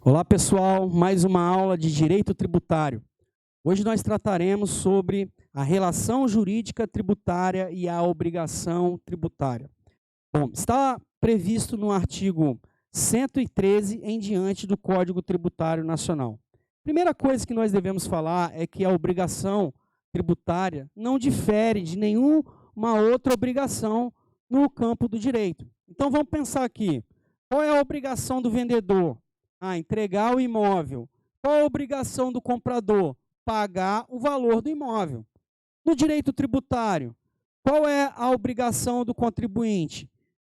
Olá pessoal, mais uma aula de Direito Tributário. Hoje nós trataremos sobre a relação jurídica tributária e a obrigação tributária. Bom, está previsto no artigo 113 em diante do Código Tributário Nacional. Primeira coisa que nós devemos falar é que a obrigação tributária não difere de nenhuma outra obrigação no campo do direito. Então vamos pensar aqui, qual é a obrigação do vendedor? Entregar o imóvel. Qual a obrigação do comprador? Pagar o valor do imóvel. No direito tributário, qual é a obrigação do contribuinte?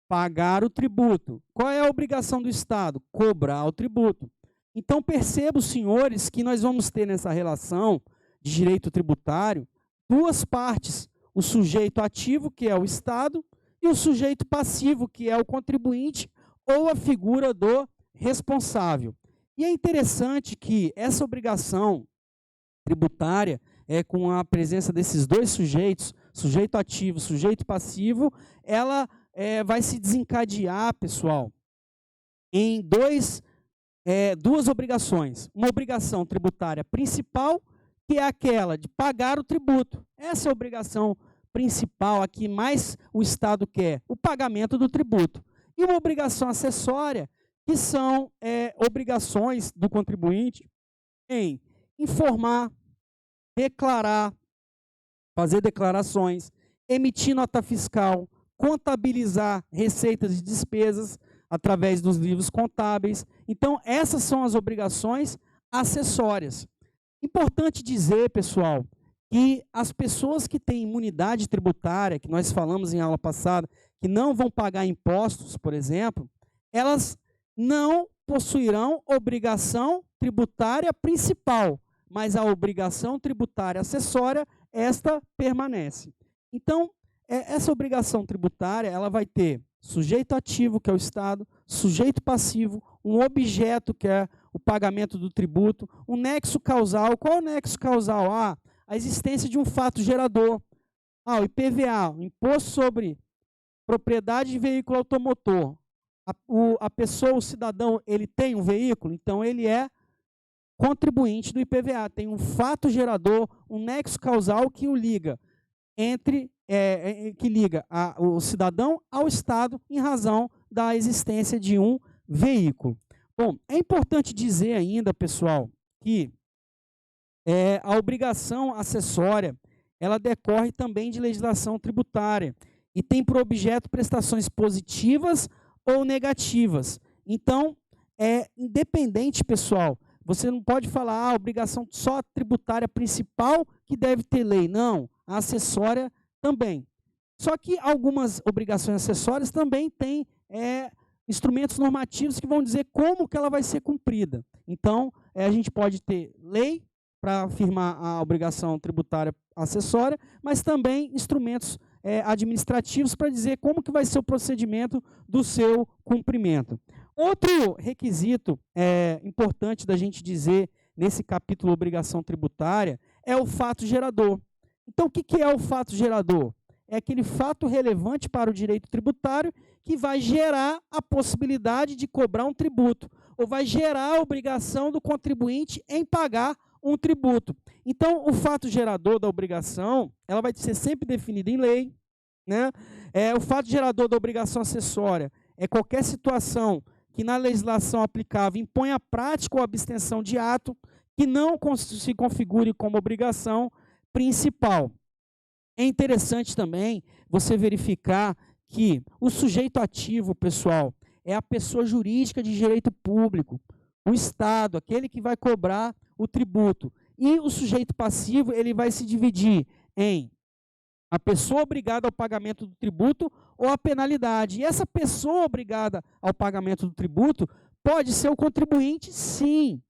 Pagar o tributo. Qual é a obrigação do Estado? Cobrar o tributo. Então, percebam, senhores, que nós vamos ter nessa relação de direito tributário duas partes. O sujeito ativo, que é o Estado, e o sujeito passivo, que é o contribuinte ou a figura do responsável. E é interessante que essa obrigação tributária, com a presença desses dois sujeitos, sujeito ativo, sujeito passivo, ela vai se desencadear, pessoal, em duas obrigações. Uma obrigação tributária principal, que é aquela de pagar o tributo. Essa é a obrigação principal, a que mais o Estado quer, o pagamento do tributo. E uma obrigação acessória, que são obrigações do contribuinte em informar, declarar, fazer declarações, emitir nota fiscal, contabilizar receitas e despesas através dos livros contábeis. Então, essas são as obrigações acessórias. Importante dizer, pessoal, que as pessoas que têm imunidade tributária, que nós falamos em aula passada, que não vão pagar impostos, por exemplo, elas não possuirão obrigação tributária principal, mas a obrigação tributária acessória, esta permanece. Então, essa obrigação tributária, ela vai ter sujeito ativo, que é o Estado, sujeito passivo, um objeto, que é o pagamento do tributo, um nexo causal. Qual é o nexo causal? A existência de um fato gerador. O IPVA, o Imposto sobre Propriedade de Veículo Automotor. A pessoa, o cidadão, ele tem um veículo, então ele é contribuinte do IPVA. Tem um fato gerador, um nexo causal que o liga o cidadão ao Estado em razão da existência de um veículo. Bom, é importante dizer ainda, pessoal, que a obrigação acessória, ela decorre também de legislação tributária e tem por objeto prestações positivas ou negativas. Então, independente, pessoal, você não pode falar a obrigação só tributária principal que deve ter lei. Não, a acessória também. Só que algumas obrigações acessórias também têm instrumentos normativos que vão dizer como que ela vai ser cumprida. Então, a gente pode ter lei para afirmar a obrigação tributária acessória, mas também instrumentos administrativos para dizer como que vai ser o procedimento do seu cumprimento. Outro requisito importante da gente dizer nesse capítulo obrigação tributária é o fato gerador. Então, o que é o fato gerador? É aquele fato relevante para o direito tributário que vai gerar a possibilidade de cobrar um tributo, ou vai gerar a obrigação do contribuinte em pagar um tributo. Então, o fato gerador da obrigação, ela vai ser sempre definida em lei, né? O fato gerador da obrigação acessória é qualquer situação que na legislação aplicável impõe a prática ou abstenção de ato que não se configure como obrigação principal. É interessante também você verificar que o sujeito ativo, pessoal, é a pessoa jurídica de direito público, o Estado, aquele que vai cobrar o tributo. E o sujeito passivo, ele vai se dividir em a pessoa obrigada ao pagamento do tributo ou a penalidade. E essa pessoa obrigada ao pagamento do tributo pode ser o contribuinte, sim,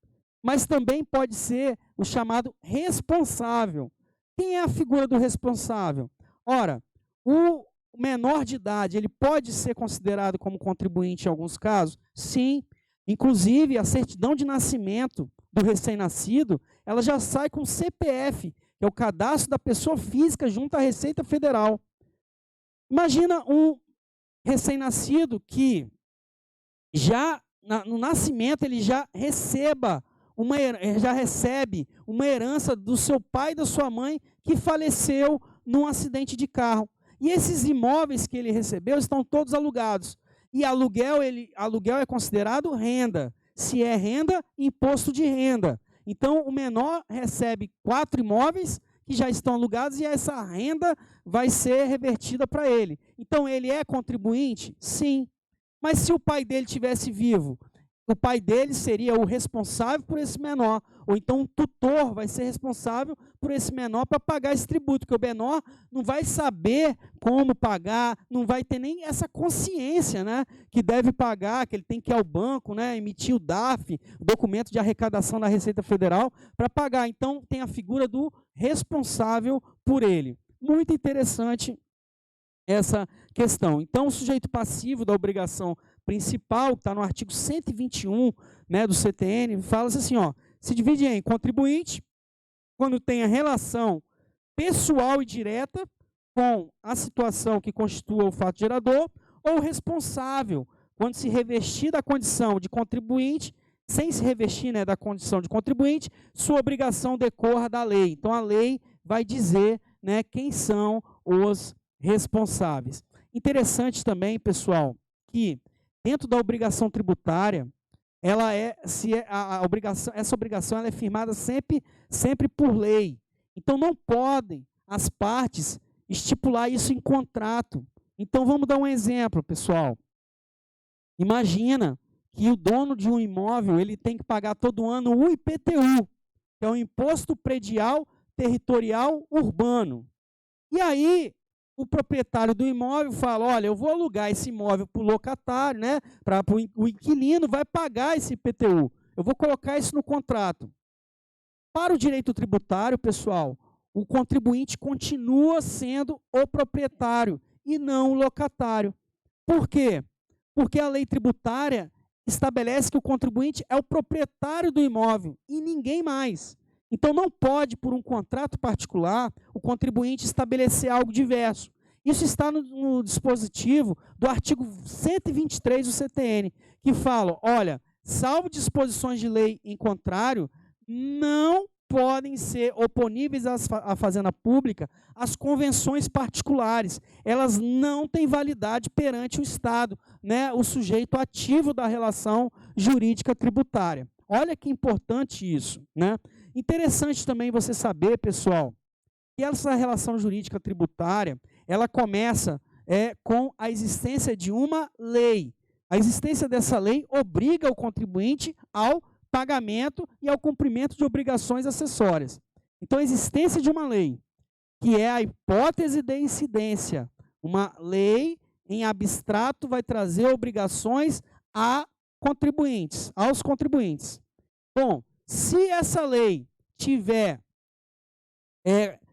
mas também pode ser o chamado responsável. Quem é a figura do responsável? Ora, o menor de idade, ele pode ser considerado como contribuinte em alguns casos? Sim. Inclusive, a certidão de nascimento do recém-nascido, ela já sai com CPF, que é o cadastro da pessoa física junto à Receita Federal. Imagina um recém-nascido que já no nascimento ele já recebe uma herança do seu pai e da sua mãe que faleceu num acidente de carro. E esses imóveis que ele recebeu estão todos alugados. E aluguel é considerado renda. Se é renda, imposto de renda. Então, o menor recebe 4 imóveis que já estão alugados e essa renda vai ser revertida para ele. Então, ele é contribuinte? Sim. Mas se o pai dele estivesse vivo, o pai dele seria o responsável por esse menor, ou então um tutor vai ser responsável por esse menor para pagar esse tributo, porque o menor não vai saber como pagar, não vai ter nem essa consciência, né, que deve pagar, que ele tem que ir ao banco, né, emitir o DARF, o documento de arrecadação da Receita Federal, para pagar. Então, tem a figura do responsável por ele. Muito interessante essa questão. Então, o sujeito passivo da obrigação principal, que está no artigo 121, né, do CTN, fala assim, ó, se divide em contribuinte, quando tem a relação pessoal e direta com a situação que constitua o fato gerador, ou responsável, quando se revestir da condição de contribuinte, sem se revestir, né, da condição de contribuinte, sua obrigação decorra da lei. Então, a lei vai dizer, né, quem são os responsáveis. Interessante também, pessoal, que dentro da obrigação tributária, essa obrigação ela é firmada sempre por lei. Então, não podem as partes estipular isso em contrato. Então, vamos dar um exemplo, pessoal. Imagina que o dono de um imóvel ele tem que pagar todo ano o IPTU, que é o Imposto Predial Territorial Urbano. E aí, o proprietário do imóvel fala, olha, eu vou alugar esse imóvel para o locatário, né, para o inquilino vai pagar esse IPTU. Eu vou colocar isso no contrato. Para o direito tributário, pessoal, o contribuinte continua sendo o proprietário e não o locatário. Por quê? Porque a lei tributária estabelece que o contribuinte é o proprietário do imóvel e ninguém mais. Então, não pode, por um contrato particular, o contribuinte estabelecer algo diverso. Isso está no dispositivo do artigo 123 do CTN, que fala, olha, salvo disposições de lei em contrário, não podem ser oponíveis à fazenda pública as convenções particulares. Elas não têm validade perante o Estado, né, o sujeito ativo da relação jurídica tributária. Olha que importante isso, né? Interessante também você saber, pessoal, que essa relação jurídica tributária, ela começa com a existência de uma lei. A existência dessa lei obriga o contribuinte ao pagamento e ao cumprimento de obrigações acessórias. Então, a existência de uma lei, que é a hipótese de incidência, uma lei em abstrato vai trazer obrigações aos contribuintes. Bom, se essa lei tiver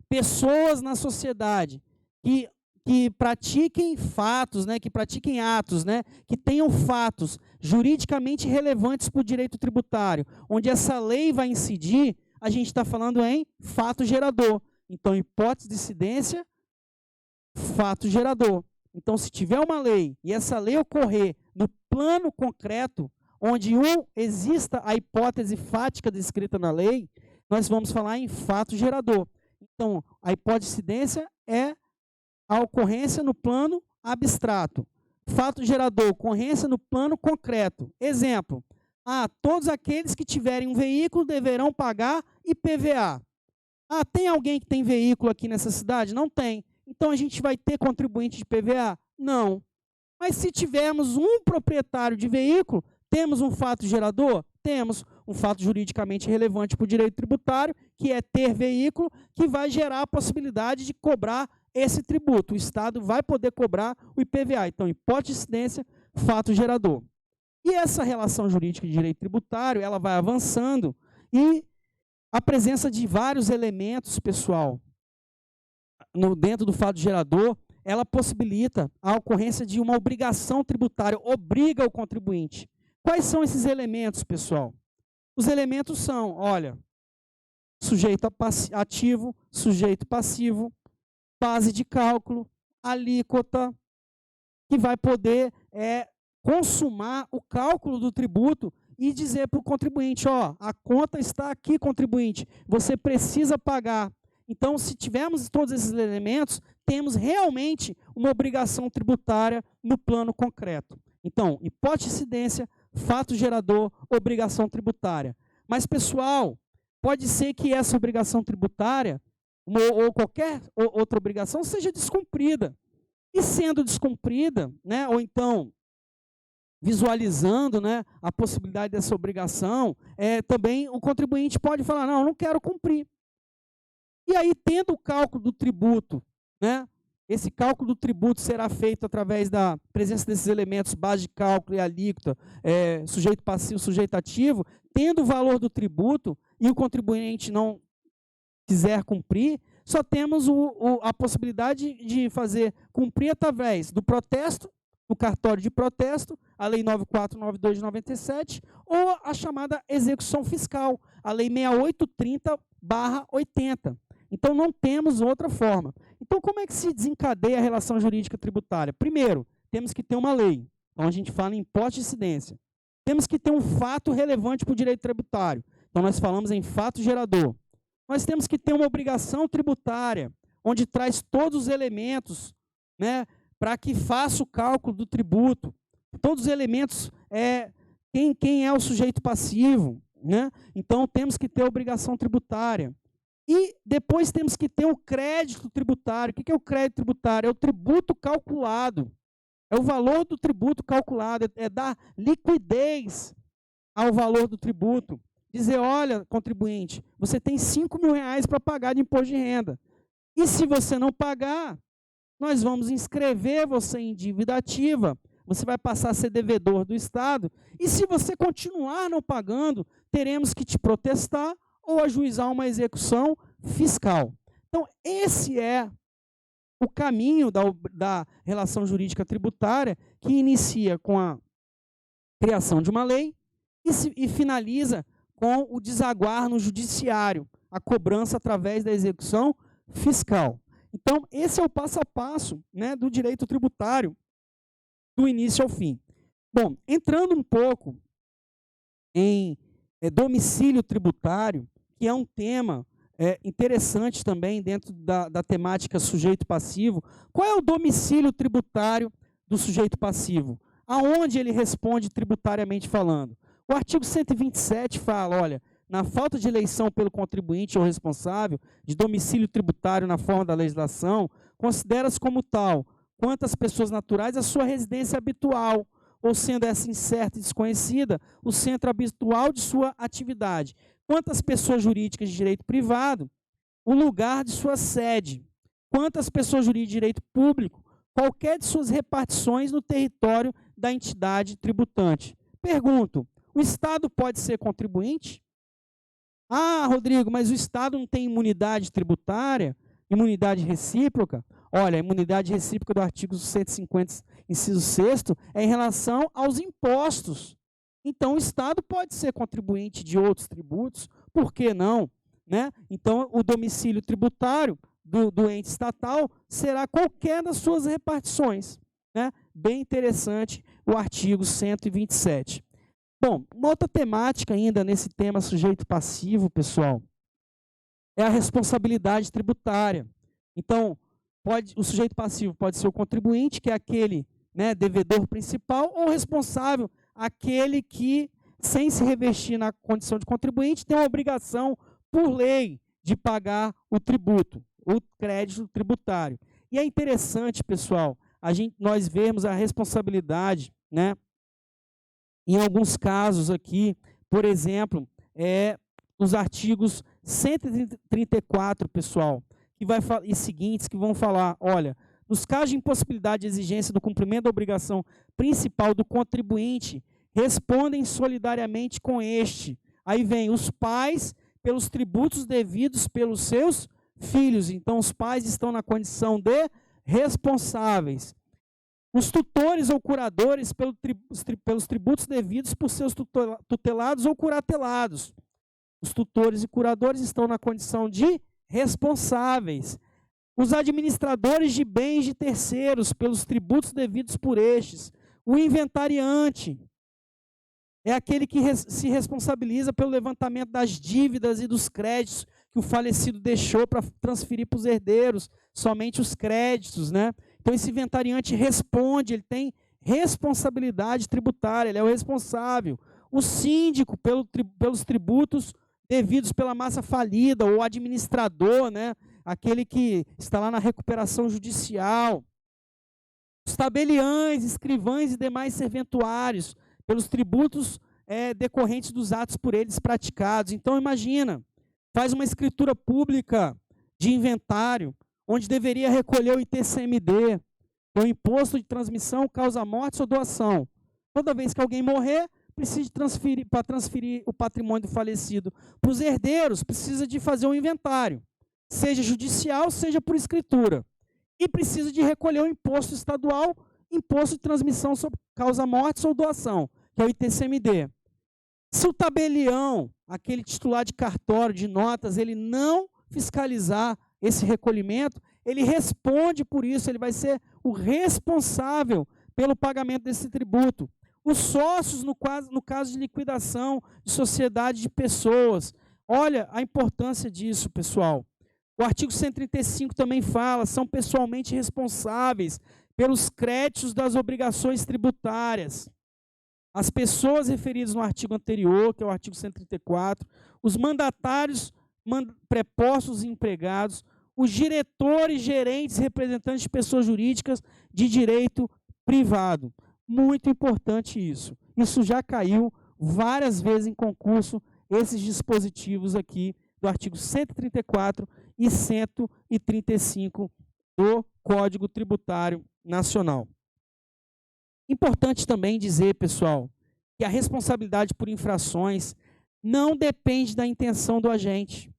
pessoas na sociedade que pratiquem fatos, né, que pratiquem atos, né, que tenham fatos juridicamente relevantes para o direito tributário, onde essa lei vai incidir, a gente está falando em fato gerador. Então, hipótese de incidência, fato gerador. Então, se tiver uma lei e essa lei ocorrer no plano concreto, onde exista a hipótese fática descrita na lei, nós vamos falar em fato gerador. Então, a hipótese de incidência é a ocorrência no plano abstrato. Fato gerador, ocorrência no plano concreto. Exemplo, todos aqueles que tiverem um veículo deverão pagar IPVA. Tem alguém que tem veículo aqui nessa cidade? Não tem. Então, a gente vai ter contribuinte de IPVA? Não. Mas se tivermos um proprietário de veículo, temos um fato gerador? Temos um fato juridicamente relevante para o direito tributário, que é ter veículo, que vai gerar a possibilidade de cobrar esse tributo. O Estado vai poder cobrar o IPVA. Então, hipótese de incidência, fato gerador. E essa relação jurídica de direito tributário, ela vai avançando e a presença de vários elementos, pessoal, dentro do fato gerador, ela possibilita a ocorrência de uma obrigação tributária, obriga o contribuinte. Quais são esses elementos, pessoal? Os elementos são, olha, sujeito ativo, sujeito passivo, base de cálculo, alíquota, que vai poder consumar o cálculo do tributo e dizer para o contribuinte, ó, a conta está aqui, contribuinte, você precisa pagar. Então, se tivermos todos esses elementos, temos realmente uma obrigação tributária no plano concreto. Então, hipótese de incidência, fato gerador, obrigação tributária. Mas, pessoal, pode ser que essa obrigação tributária, ou qualquer outra obrigação, seja descumprida. E sendo descumprida, né, ou então visualizando, né, a possibilidade dessa obrigação, também o contribuinte pode falar, não quero cumprir. E aí, tendo o cálculo do tributo, né, esse cálculo do tributo será feito através da presença desses elementos, base de cálculo e alíquota, sujeito passivo, sujeito ativo, tendo o valor do tributo e o contribuinte não quiser cumprir, só temos a possibilidade de fazer cumprir através do protesto, do cartório de protesto, a Lei 9492 de 97, ou a chamada execução fiscal, a Lei 6830/80. Então, não temos outra forma. Então, como é que se desencadeia a relação jurídica tributária? Primeiro, temos que ter uma lei. Então, a gente fala em hipótese de incidência. Temos que ter um fato relevante para o direito tributário. Então, nós falamos em fato gerador. Nós temos que ter uma obrigação tributária, onde traz todos os elementos, né, para que faça o cálculo do tributo. Todos os elementos, quem é o sujeito passivo, né? Então, temos que ter a obrigação tributária. E depois temos que ter o crédito tributário. O que é o crédito tributário? É o tributo calculado. É o valor do tributo calculado, é dar liquidez ao valor do tributo. Dizer, olha, contribuinte, você tem R$5.000 para pagar de imposto de renda. E se você não pagar, nós vamos inscrever você em dívida ativa, você vai passar a ser devedor do Estado, e se você continuar não pagando, teremos que te protestar ou ajuizar uma execução fiscal. Então, esse é o caminho da relação jurídica tributária, que inicia com a criação de uma lei e finaliza com o desaguar no judiciário, a cobrança através da execução fiscal. Então, esse é o passo a passo, né, do direito tributário, do início ao fim. Bom, entrando um pouco em domicílio tributário, que é um tema interessante também dentro da temática sujeito passivo. Qual é o domicílio tributário do sujeito passivo? Aonde ele responde tributariamente falando? O artigo 127 fala, olha, na falta de eleição pelo contribuinte ou responsável de domicílio tributário na forma da legislação, considera-se como tal, quanto às pessoas naturais, a sua residência habitual, ou sendo essa incerta e desconhecida, o centro habitual de sua atividade. Quanto às pessoas jurídicas de direito privado, o lugar de sua sede. Quanto às pessoas jurídicas de direito público, qualquer de suas repartições no território da entidade tributante. Pergunto, o Estado pode ser contribuinte? Ah, Rodrigo, mas o Estado não tem imunidade tributária, imunidade recíproca? Olha, a imunidade recíproca do artigo 150, inciso 6º, é em relação aos impostos. Então, o Estado pode ser contribuinte de outros tributos, por que não? Né? Então, o domicílio tributário do ente estatal será qualquer das suas repartições. Né? Bem interessante o artigo 127. Bom, uma outra temática ainda nesse tema sujeito passivo, pessoal, é a responsabilidade tributária. Então, o sujeito passivo pode ser o contribuinte, que é aquele, né, devedor principal, ou responsável, aquele que, sem se revestir na condição de contribuinte, tem a obrigação, por lei, de pagar o tributo, o crédito tributário. E é interessante, pessoal, nós vermos a responsabilidade, né, em alguns casos aqui, por exemplo, os artigos 134, pessoal, e seguintes, que vão falar, olha, nos casos de impossibilidade de exigência do cumprimento da obrigação principal do contribuinte, respondem solidariamente com este. Aí vem os pais pelos tributos devidos pelos seus filhos. Então, os pais estão na condição de responsáveis. Os tutores ou curadores pelos tributos devidos por seus tutelados ou curatelados. Os tutores e curadores estão na condição de responsáveis. Os administradores de bens de terceiros pelos tributos devidos por estes. O inventariante é aquele que se responsabiliza pelo levantamento das dívidas e dos créditos que o falecido deixou para transferir para os herdeiros, somente os créditos, né? Então esse inventariante responde, ele tem responsabilidade tributária, ele é o responsável. O síndico pelos tributos devidos pela massa falida, ou administrador, né? Aquele que está lá na recuperação judicial. Os tabeliães, escrivães e demais serventuários, pelos tributos decorrentes dos atos por eles praticados. Então imagina, faz uma escritura pública de inventário, onde deveria recolher o ITCMD, o imposto de transmissão, causa-morte ou doação. Toda vez que alguém morrer, precisa transferir, para transferir o patrimônio do falecido para os herdeiros, precisa de fazer um inventário, seja judicial, seja por escritura. E precisa de recolher o imposto estadual, imposto de transmissão sobre causa-morte ou doação, que é o ITCMD. Se o tabelião, aquele titular de cartório, de notas, ele não fiscalizar esse recolhimento, ele responde por isso, ele vai ser o responsável pelo pagamento desse tributo. Os sócios, no caso de liquidação de sociedade de pessoas. Olha a importância disso, pessoal. O artigo 135 também fala, são pessoalmente responsáveis pelos créditos das obrigações tributárias. As pessoas referidas no artigo anterior, que é o artigo 134, os mandatários prepostos e empregados, os diretores, gerentes, representantes de pessoas jurídicas de direito privado. Muito importante isso. Isso já caiu várias vezes em concurso, esses dispositivos aqui do artigo 134 e 135 do Código Tributário Nacional. Importante também dizer, pessoal, que a responsabilidade por infrações não depende da intenção do agente.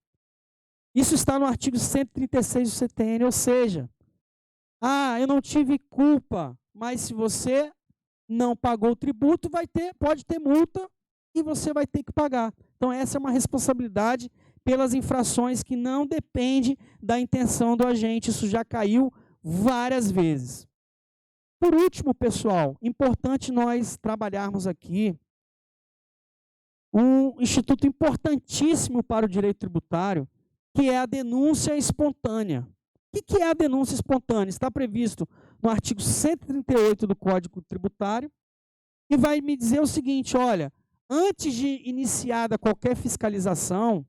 Isso está no artigo 136 do CTN, ou seja, eu não tive culpa, mas se você não pagou o tributo, pode ter multa e você vai ter que pagar. Então essa é uma responsabilidade pelas infrações que não depende da intenção do agente. Isso já caiu várias vezes. Por último, pessoal, importante nós trabalharmos aqui um instituto importantíssimo para o direito tributário, que é a denúncia espontânea. O que é a denúncia espontânea? Está previsto no artigo 138 do Código Tributário e vai me dizer o seguinte, olha, antes de iniciada qualquer fiscalização,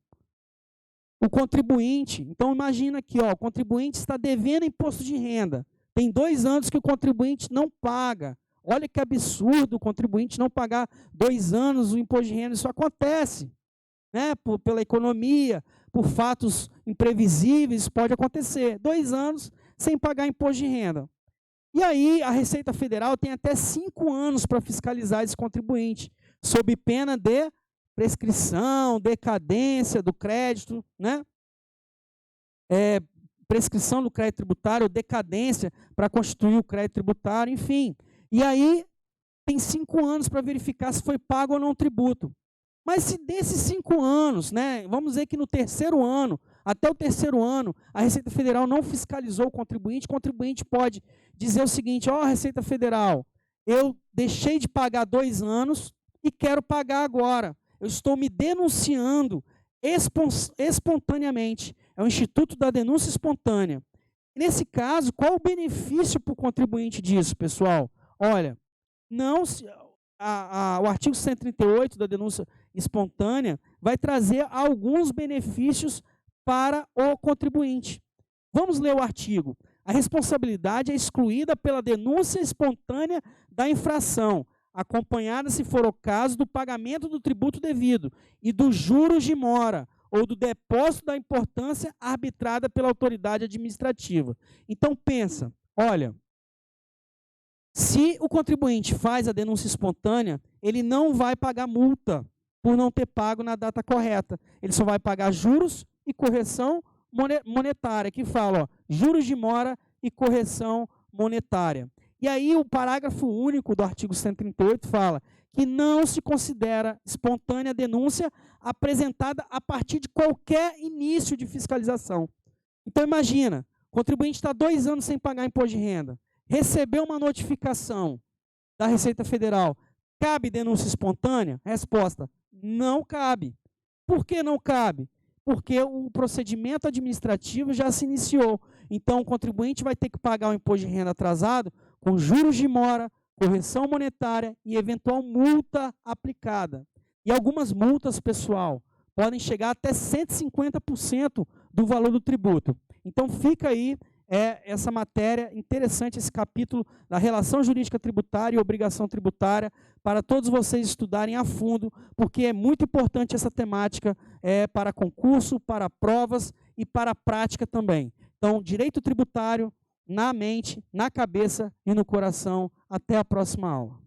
o contribuinte, então imagina aqui, o contribuinte está devendo imposto de renda, tem 2 anos que o contribuinte não paga. Olha que absurdo o contribuinte não pagar 2 anos o imposto de renda. Isso acontece, né? Pela economia, por fatos imprevisíveis, pode acontecer. 2 anos sem pagar imposto de renda. E aí a Receita Federal tem até 5 anos para fiscalizar esse contribuinte, sob pena de prescrição, decadência do crédito, né? Prescrição do crédito tributário, decadência para constituir o crédito tributário, enfim. E aí tem 5 anos para verificar se foi pago ou não o tributo. Mas se desses 5 anos, né, vamos dizer que no 3º ano, até o 3º ano, a Receita Federal não fiscalizou o contribuinte pode dizer o seguinte, Receita Federal, eu deixei de pagar 2 anos e quero pagar agora. Eu estou me denunciando espontaneamente. É o Instituto da Denúncia Espontânea. Nesse caso, qual o benefício para o contribuinte disso, pessoal? Olha, o artigo 138 da denúncia espontânea vai trazer alguns benefícios para o contribuinte. Vamos ler o artigo. A responsabilidade é excluída pela denúncia espontânea da infração, acompanhada, se for o caso, do pagamento do tributo devido e dos juros de mora, ou do depósito da importância arbitrada pela autoridade administrativa. Então, pensa, olha, se o contribuinte faz a denúncia espontânea, ele não vai pagar multa por não ter pago na data correta. Ele só vai pagar juros e correção monetária, que fala, juros de mora e correção monetária. E aí o parágrafo único do artigo 138 fala que não se considera espontânea a denúncia apresentada a partir de qualquer início de fiscalização. Então imagina, o contribuinte está 2 anos sem pagar imposto de renda, recebeu uma notificação da Receita Federal, cabe denúncia espontânea? Resposta: não cabe. Por que não cabe? Porque o procedimento administrativo já se iniciou. Então, o contribuinte vai ter que pagar o imposto de renda atrasado com juros de mora, correção monetária e eventual multa aplicada. E algumas multas, pessoal, podem chegar até 150% do valor do tributo. Então, fica aí essa matéria interessante, esse capítulo da relação jurídica tributária e obrigação tributária, para todos vocês estudarem a fundo, porque é muito importante essa temática para concurso, para provas e para a prática também. Então, direito tributário na mente, na cabeça e no coração. Até a próxima aula.